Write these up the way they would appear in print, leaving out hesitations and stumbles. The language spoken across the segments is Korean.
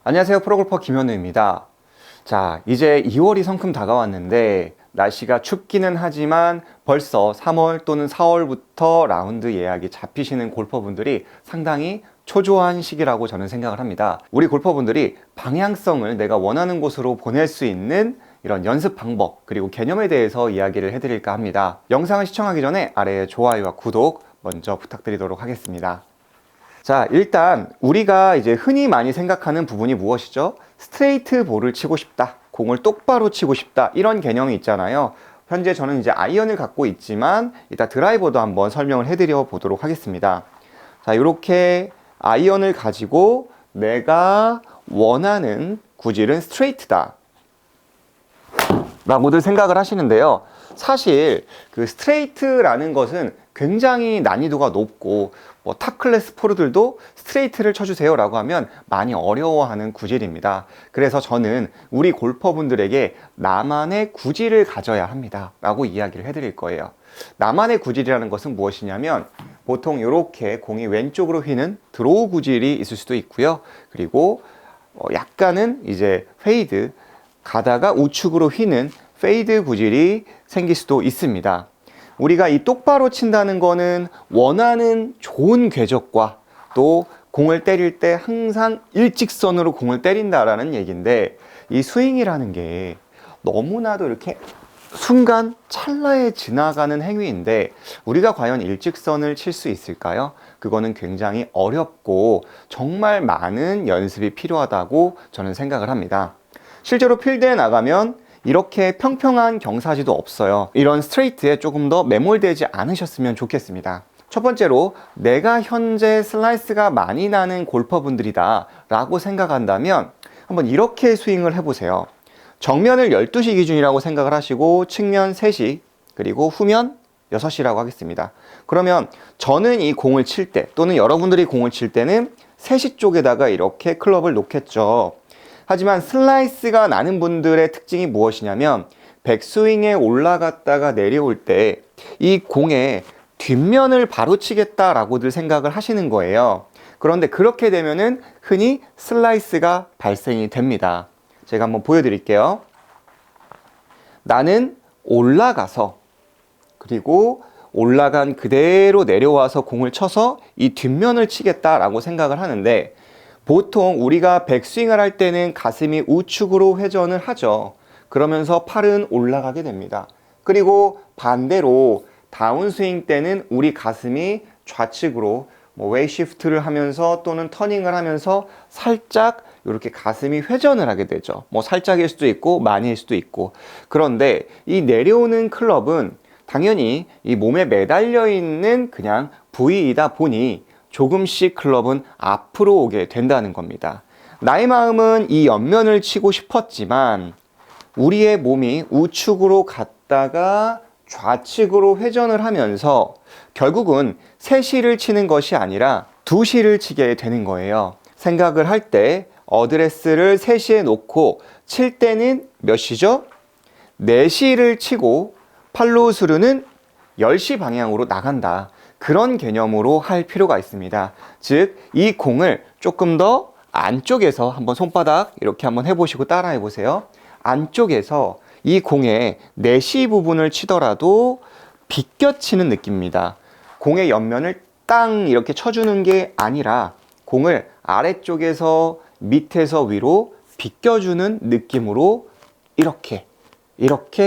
안녕하세요. 프로골퍼 김현우입니다. 자, 이제 2월이 성큼 다가왔는데 날씨가 춥기는 하지만 벌써 3월 또는 4월부터 라운드 예약이 잡히시는 골퍼분들이 상당히 초조한 시기라고 저는 생각을 합니다. 우리 골퍼분들이 방향성을 내가 원하는 곳으로 보낼 수 있는 이런 연습 방법 그리고 개념에 대해서 이야기를 해드릴까 합니다. 영상을 시청하기 전에 아래에 좋아요와 구독 먼저 부탁드리도록 하겠습니다. 자, 일단 우리가 이제 흔히 많이 생각하는 부분이 무엇이죠? 스트레이트 볼을 치고 싶다, 공을 똑바로 치고 싶다, 이런 개념이 있잖아요. 현재 저는 이제 아이언을 갖고 있지만 이따 드라이버도 한번 설명을 해드려 보도록 하겠습니다. 자, 이렇게 아이언을 가지고 내가 원하는 구질은 스트레이트다 라고들 생각을 하시는데요. 사실 그 스트레이트라는 것은 굉장히 난이도가 높고 탑 클래스 프로들도 스트레이트를 쳐주세요 라고 하면 많이 어려워하는 구질입니다. 그래서 저는 우리 골퍼분들에게 나만의 구질을 가져야 합니다 라고 이야기를 해드릴 거예요. 나만의 구질이라는 것은 무엇이냐면 보통 이렇게 공이 왼쪽으로 휘는 드로우 구질이 있을 수도 있고요. 그리고 약간은 이제 페이드 가다가 우측으로 휘는 페이드 구질이 생길 수도 있습니다. 우리가 이 똑바로 친다는 거는 원하는 좋은 궤적과 또 공을 때릴 때 항상 일직선으로 공을 때린다라는 얘기인데, 이 스윙이라는 게 너무나도 이렇게 순간 찰나에 지나가는 행위인데 우리가 과연 일직선을 칠 수 있을까요? 그거는 굉장히 어렵고 정말 많은 연습이 필요하다고 저는 생각을 합니다. 실제로 필드에 나가면 이렇게 평평한 경사지도 없어요. 이런 스트레이트에 조금 더 매몰되지 않으셨으면 좋겠습니다. 첫 번째로 내가 현재 슬라이스가 많이 나는 골퍼분들이다 라고 생각한다면 한번 이렇게 스윙을 해보세요. 정면을 12시 기준이라고 생각을 하시고 측면 3시 그리고 후면 6시라고 하겠습니다. 그러면 저는 이 공을 칠 때 또는 여러분들이 공을 칠 때는 3시 쪽에다가 이렇게 클럽을 놓겠죠. 하지만 슬라이스가 나는 분들의 특징이 무엇이냐면 백스윙에 올라갔다가 내려올 때 이 공의 뒷면을 바로 치겠다라고들 생각을 하시는 거예요. 그런데 그렇게 되면은 흔히 슬라이스가 발생이 됩니다. 제가 한번 보여드릴게요. 나는 올라가서 그리고 올라간 그대로 내려와서 공을 쳐서 이 뒷면을 치겠다라고 생각을 하는데, 보통 우리가 백스윙을 할 때는 가슴이 우측으로 회전을 하죠. 그러면서 팔은 올라가게 됩니다. 그리고 반대로 다운스윙 때는 우리 가슴이 좌측으로 웨이 시프트를 하면서 또는 터닝을 하면서 살짝 이렇게 가슴이 회전을 하게 되죠. 살짝일 수도 있고 많이일 수도 있고. 그런데 이 내려오는 클럽은 당연히 이 몸에 매달려 있는 그냥 부위이다 보니 조금씩 클럽은 앞으로 오게 된다는 겁니다. 나의 마음은 이 옆면을 치고 싶었지만 우리의 몸이 우측으로 갔다가 좌측으로 회전을 하면서 결국은 3시를 치는 것이 아니라 2시를 치게 되는 거예요. 생각을 할 때 어드레스를 3시에 놓고 칠 때는 몇 시죠? 4시를 치고 팔로우 스루는 10시 방향으로 나간다. 그런 개념으로 할 필요가 있습니다. 즉, 이 공을 조금 더 안쪽에서 한번 손바닥 이렇게 한번 해보시고 따라해 보세요. 안쪽에서 이 공의 내시 부분을 치더라도 비껴치는 느낌입니다. 공의 옆면을 땅 이렇게 쳐주는 게 아니라 공을 아래쪽에서 밑에서 위로 비껴주는 느낌으로 이렇게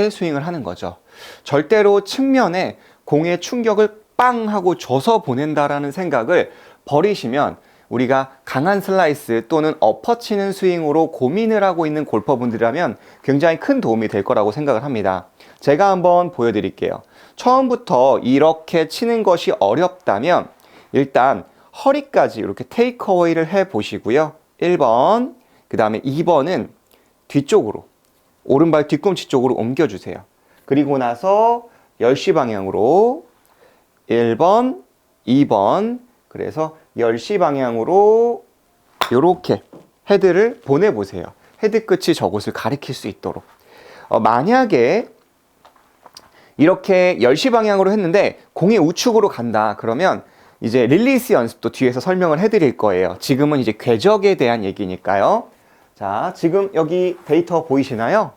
스윙을 하는 거죠. 절대로 측면에 공의 충격을 빵 하고 줘서 보낸다라는 생각을 버리시면 우리가 강한 슬라이스 또는 엎어치는 스윙으로 고민을 하고 있는 골퍼분들이라면 굉장히 큰 도움이 될 거라고 생각을 합니다. 제가 한번 보여드릴게요. 처음부터 이렇게 치는 것이 어렵다면 일단 허리까지 이렇게 테이크어웨이를 해 보시고요. 1번, 그 다음에 2번은 뒤쪽으로, 오른발 뒤꿈치 쪽으로 옮겨주세요. 그리고 나서 10시 방향으로 1번, 2번, 그래서 10시 방향으로 이렇게 헤드를 보내보세요. 헤드 끝이 저곳을 가리킬 수 있도록. 만약에 이렇게 10시 방향으로 했는데 공이 우측으로 간다 그러면 이제 릴리스 연습도 뒤에서 설명을 해드릴 거예요. 지금은 이제 궤적에 대한 얘기니까요. 자, 지금 여기 데이터 보이시나요?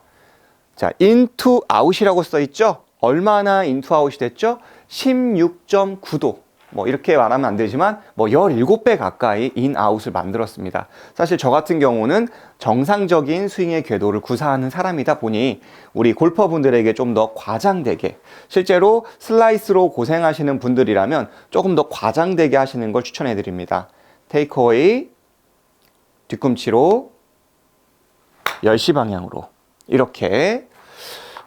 자, into out이라고 써 있죠? 얼마나 into out이 됐죠? 16.9도. 뭐 이렇게 말하면 안 되지만 뭐 17배 가까이 in out을 만들었습니다. 사실 저 같은 경우는 정상적인 스윙의 궤도를 구사하는 사람이다 보니 우리 골퍼분들에게 좀 더 과장되게, 실제로 슬라이스로 고생하시는 분들이라면 조금 더 과장되게 하시는 걸 추천해 드립니다. 테이크어웨이, 뒤꿈치로 10시 방향으로 이렇게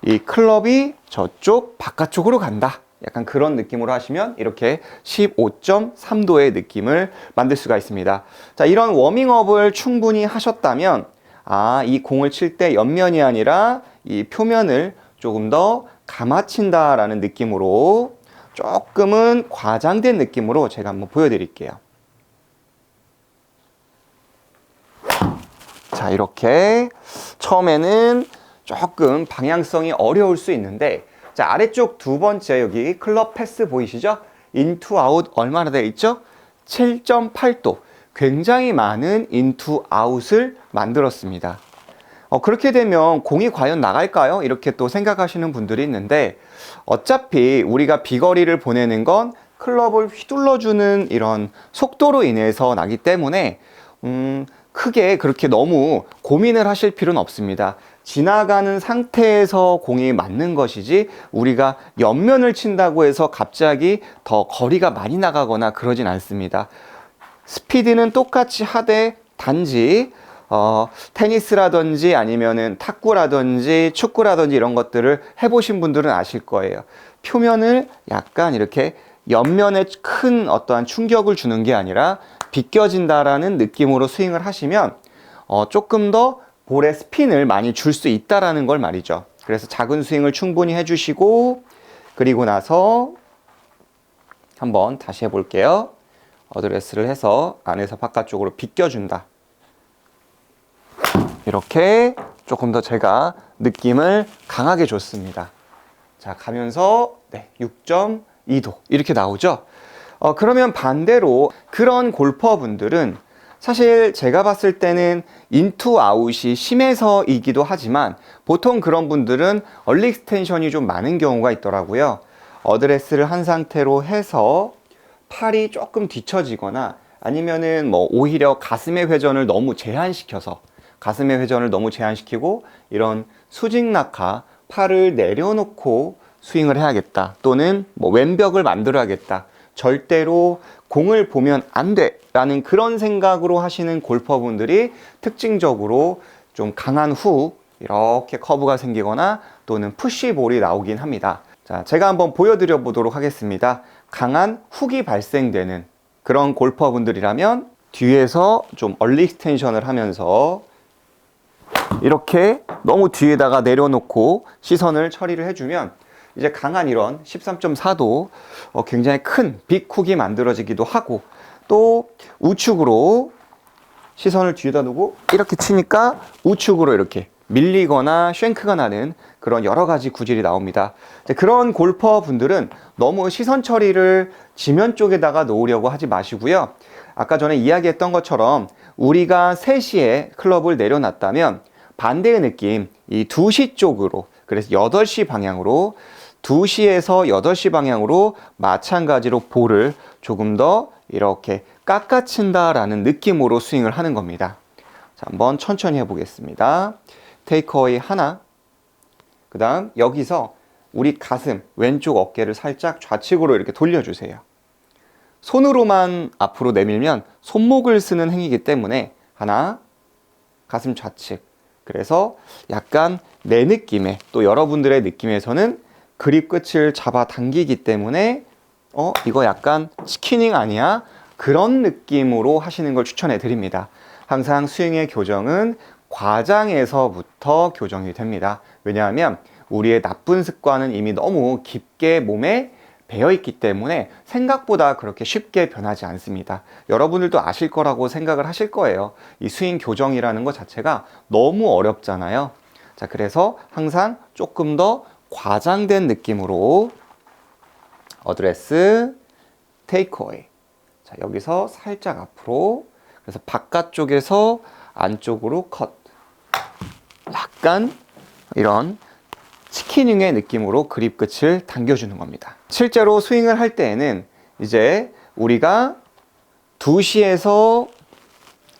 이 클럽이 저쪽 바깥쪽으로 간다. 약간 그런 느낌으로 하시면 이렇게 15.3도의 느낌을 만들 수가 있습니다. 자, 이런 워밍업을 충분히 하셨다면 이 공을 칠 때 옆면이 아니라 이 표면을 조금 더 감아친다라는 느낌으로, 조금은 과장된 느낌으로 제가 한번 보여드릴게요. 자, 이렇게 처음에는 조금 방향성이 어려울 수 있는데, 자, 아래쪽 두 번째 여기 클럽 패스 보이시죠? 인투 아웃 얼마나 되어 있죠? 7.8도. 굉장히 많은 인투 아웃을 만들었습니다. 그렇게 되면 공이 과연 나갈까요? 이렇게 또 생각하시는 분들이 있는데, 어차피 우리가 비거리를 보내는 건 클럽을 휘둘러주는 이런 속도로 인해서 나기 때문에 크게 그렇게 너무 고민을 하실 필요는 없습니다. 지나가는 상태에서 공이 맞는 것이지 우리가 옆면을 친다고 해서 갑자기 더 거리가 많이 나가거나 그러진 않습니다. 스피드는 똑같이 하되 단지 테니스라든지 아니면은 탁구라든지 축구라든지 이런 것들을 해보신 분들은 아실 거예요. 표면을 약간 이렇게 옆면에 큰 어떠한 충격을 주는 게 아니라 비껴진다라는 느낌으로 스윙을 하시면 조금 더 볼의 스핀을 많이 줄 수 있다라는 걸 말이죠. 그래서 작은 스윙을 충분히 해주시고, 그리고 나서 한번 다시 해볼게요. 어드레스를 해서 안에서 바깥쪽으로 비껴준다. 이렇게 조금 더 제가 느낌을 강하게 줬습니다. 자, 가면서 6.2도 이렇게 나오죠. 그러면 반대로 그런 골퍼분들은 사실 제가 봤을 때는 인투 아웃이 심해서이기도 하지만 보통 그런 분들은 얼리 익스텐션이 좀 많은 경우가 있더라고요. 어드레스를 한 상태로 해서 팔이 조금 뒤처지거나 아니면은 뭐 오히려 가슴의 회전을 너무 제한시키고 이런 수직 낙하, 팔을 내려놓고 스윙을 해야겠다. 또는 뭐 왼벽을 만들어야겠다. 절대로 공을 보면 안 돼 라는 그런 생각으로 하시는 골퍼분들이 특징적으로 좀 강한 후 이렇게 커브가 생기거나 또는 푸시볼이 나오긴 합니다. 자, 제가 한번 보여드려 보도록 하겠습니다. 강한 훅이 발생되는 그런 골퍼분들이라면 뒤에서 좀 얼리 익스텐션을 하면서 이렇게 너무 뒤에다가 내려놓고 시선을 처리를 해주면 이제 강한 이런 13.4도 굉장히 큰 빅훅이 만들어지기도 하고, 또 우측으로 시선을 뒤에다 두고 이렇게 치니까 우측으로 이렇게 밀리거나 쉔크가 나는 그런 여러 가지 구질이 나옵니다. 그런 골퍼 분들은 너무 시선 처리를 지면 쪽에다가 놓으려고 하지 마시고요. 아까 전에 이야기했던 것처럼 우리가 3시에 클럽을 내려놨다면 반대의 느낌, 이 2시 쪽으로, 그래서 8시 방향으로 2시에서 8시 방향으로 마찬가지로 볼을 조금 더 이렇게 깎아친다라는 느낌으로 스윙을 하는 겁니다. 자, 한번 천천히 해보겠습니다. 테이크어웨이 하나, 그 다음 여기서 우리 가슴, 왼쪽 어깨를 살짝 좌측으로 이렇게 돌려주세요. 손으로만 앞으로 내밀면 손목을 쓰는 행위이기 때문에 하나, 가슴 좌측. 그래서 약간 내 느낌에, 또 여러분들의 느낌에서는 그립 끝을 잡아 당기기 때문에 이거 약간 치키닝 아니야? 그런 느낌으로 하시는 걸 추천해 드립니다. 항상 스윙의 교정은 과장에서부터 교정이 됩니다. 왜냐하면 우리의 나쁜 습관은 이미 너무 깊게 몸에 배어 있기 때문에 생각보다 그렇게 쉽게 변하지 않습니다. 여러분들도 아실 거라고 생각을 하실 거예요. 이 스윙 교정이라는 것 자체가 너무 어렵잖아요. 자, 그래서 항상 조금 더 과장된 느낌으로 어드레스, 테이크어웨이. 자, 여기서 살짝 앞으로, 그래서 바깥쪽에서 안쪽으로 컷. 약간 이런 치킨윙의 느낌으로 그립 끝을 당겨주는 겁니다. 실제로 스윙을 할 때에는 이제 우리가 2시에서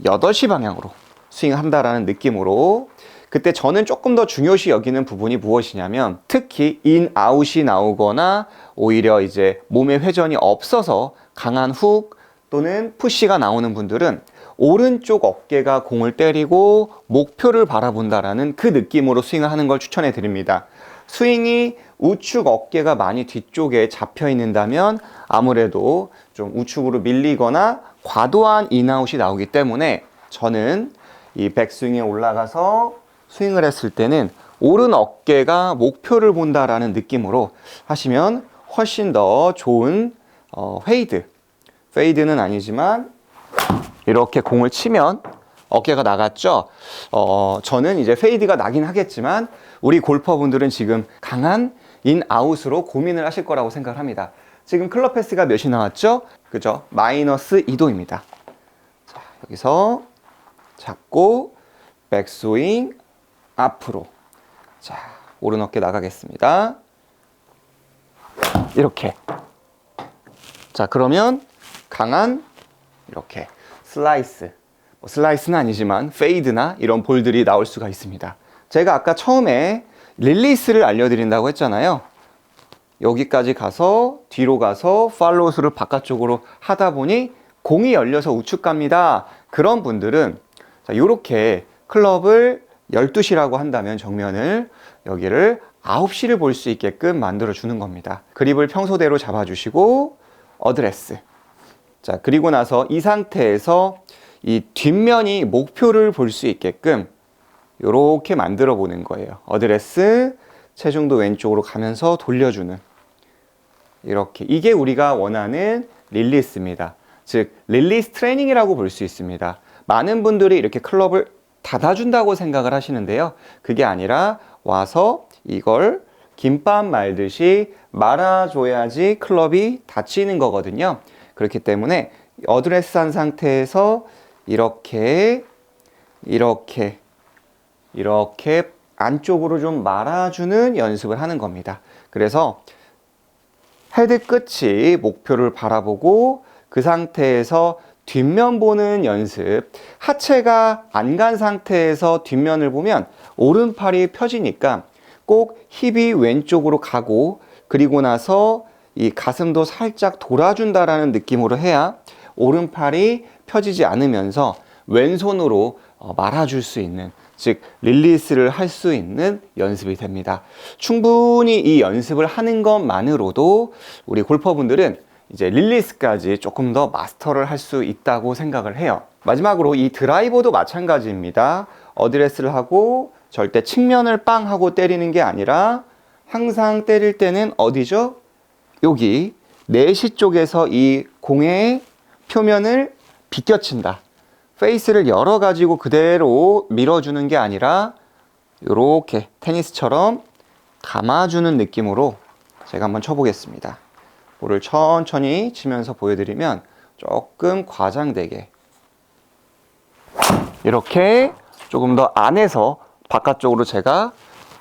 8시 방향으로 스윙한다라는 느낌으로, 그때 저는 조금 더 중요시 여기는 부분이 무엇이냐면, 특히 인, 아웃이 나오거나 오히려 이제 몸의 회전이 없어서 강한 훅 또는 푸시가 나오는 분들은 오른쪽 어깨가 공을 때리고 목표를 바라본다라는 그 느낌으로 스윙을 하는 걸 추천해 드립니다. 스윙이 우측 어깨가 많이 뒤쪽에 잡혀 있는다면 아무래도 좀 우측으로 밀리거나 과도한 인아웃이 나오기 때문에, 저는 이 백스윙에 올라가서 스윙을 했을 때는 오른 어깨가 목표를 본다라는 느낌으로 하시면 훨씬 더 좋은 페이드는 아니지만 이렇게 공을 치면 어깨가 나갔죠. 저는 이제 페이드가 나긴 하겠지만 우리 골퍼분들은 지금 강한 인아웃으로 고민을 하실 거라고 생각을 합니다. 지금 클럽 패스가 몇이 나왔죠? 그죠? 마이너스 2도입니다. 자, 여기서 잡고 백스윙 앞으로. 자, 오른 어깨 나가겠습니다. 이렇게. 자, 그러면 강한 이렇게 슬라이스는 아니지만 페이드나 이런 볼들이 나올 수가 있습니다. 제가 아까 처음에 릴리스를 알려드린다고 했잖아요. 여기까지 가서 뒤로 가서 팔로우스를 바깥쪽으로 하다 보니 공이 열려서 우측 갑니다. 그런 분들은 자, 이렇게 클럽을 12시라고 한다면 정면을 여기를 9시를 볼 수 있게끔 만들어 주는 겁니다. 그립을 평소대로 잡아주시고 어드레스. 자, 그리고 나서 이 상태에서 이 뒷면이 목표를 볼 수 있게끔 이렇게 만들어 보는 거예요. 어드레스, 체중도 왼쪽으로 가면서 돌려주는, 이렇게. 이게 우리가 원하는 릴리스입니다. 즉 릴리스 트레이닝이라고 볼 수 있습니다. 많은 분들이 이렇게 클럽을 닫아준다고 생각을 하시는데요, 그게 아니라 와서 이걸 김밥 말듯이 말아줘야지 클럽이 닫히는 거거든요. 그렇기 때문에 어드레스 한 상태에서 이렇게 안쪽으로 좀 말아주는 연습을 하는 겁니다. 그래서 헤드 끝이 목표를 바라보고 그 상태에서 뒷면 보는 연습. 하체가 안 간 상태에서 뒷면을 보면 오른팔이 펴지니까 꼭 힙이 왼쪽으로 가고, 그리고 나서 이 가슴도 살짝 돌아준다라는 느낌으로 해야 오른팔이 펴지지 않으면서 왼손으로 말아줄 수 있는, 즉 릴리스를 할 수 있는 연습이 됩니다. 충분히 이 연습을 하는 것만으로도 우리 골퍼분들은 이제 릴리스까지 조금 더 마스터를 할 수 있다고 생각을 해요. 마지막으로 이 드라이버도 마찬가지입니다. 어드레스를 하고 절대 측면을 빵 하고 때리는 게 아니라 항상 때릴 때는 어디죠? 여기 내시 쪽에서 이 공의 표면을 비껴친다. 페이스를 열어가지고 그대로 밀어주는 게 아니라 이렇게 테니스처럼 감아주는 느낌으로 제가 한번 쳐보겠습니다. 볼을 천천히 치면서 보여드리면 조금 과장되게 이렇게 조금 더 안에서 바깥쪽으로 제가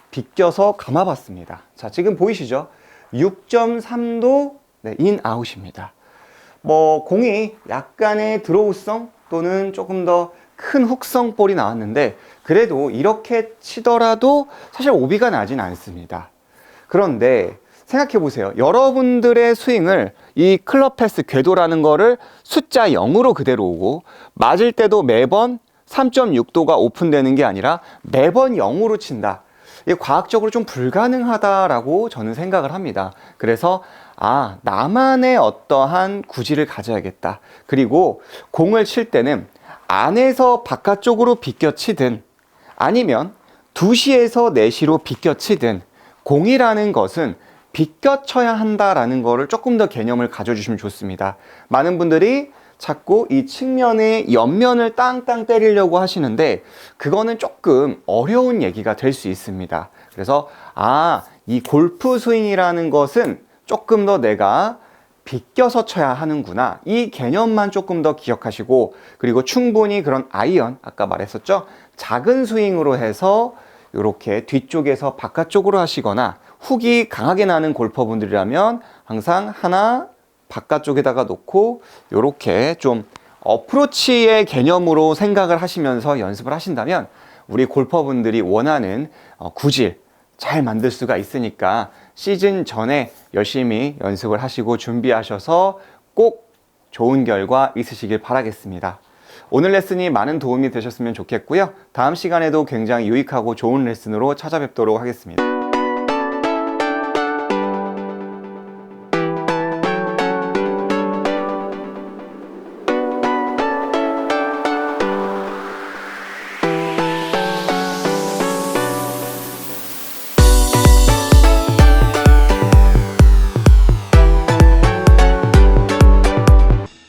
비껴서 감아봤습니다. 자, 지금 보이시죠? 6.3도 인아웃입니다. 공이 약간의 드로우성 또는 조금 더 큰 훅성 볼이 나왔는데, 그래도 이렇게 치더라도 사실 오비가 나진 않습니다. 그런데 생각해 보세요. 여러분들의 스윙을 이 클럽 패스 궤도라는 거를 숫자 0으로 그대로 오고, 맞을 때도 매번 3.6도가 오픈되는 게 아니라 매번 0으로 친다. 이게 과학적으로 좀 불가능하다라고 저는 생각을 합니다. 그래서 나만의 어떠한 구질을 가져야겠다. 그리고 공을 칠 때는 안에서 바깥쪽으로 비껴 치든 아니면 2시에서 4시로 비껴 치든 공이라는 것은 비껴 쳐야 한다라는 거를 조금 더 개념을 가져주시면 좋습니다. 많은 분들이 자꾸 이 측면의 옆면을 땅땅 때리려고 하시는데 그거는 조금 어려운 얘기가 될 수 있습니다. 그래서 이 골프 스윙이라는 것은 조금 더 내가 비껴서 쳐야 하는구나, 이 개념만 조금 더 기억하시고, 그리고 충분히 그런 아이언, 아까 말했었죠? 작은 스윙으로 해서 이렇게 뒤쪽에서 바깥쪽으로 하시거나 훅이 강하게 나는 골퍼분들이라면 항상 하나 바깥쪽에다가 놓고 이렇게 좀 어프로치의 개념으로 생각을 하시면서 연습을 하신다면 우리 골퍼분들이 원하는 구질 잘 만들 수가 있으니까 시즌 전에 열심히 연습을 하시고 준비하셔서 꼭 좋은 결과 있으시길 바라겠습니다. 오늘 레슨이 많은 도움이 되셨으면 좋겠고요. 다음 시간에도 굉장히 유익하고 좋은 레슨으로 찾아뵙도록 하겠습니다.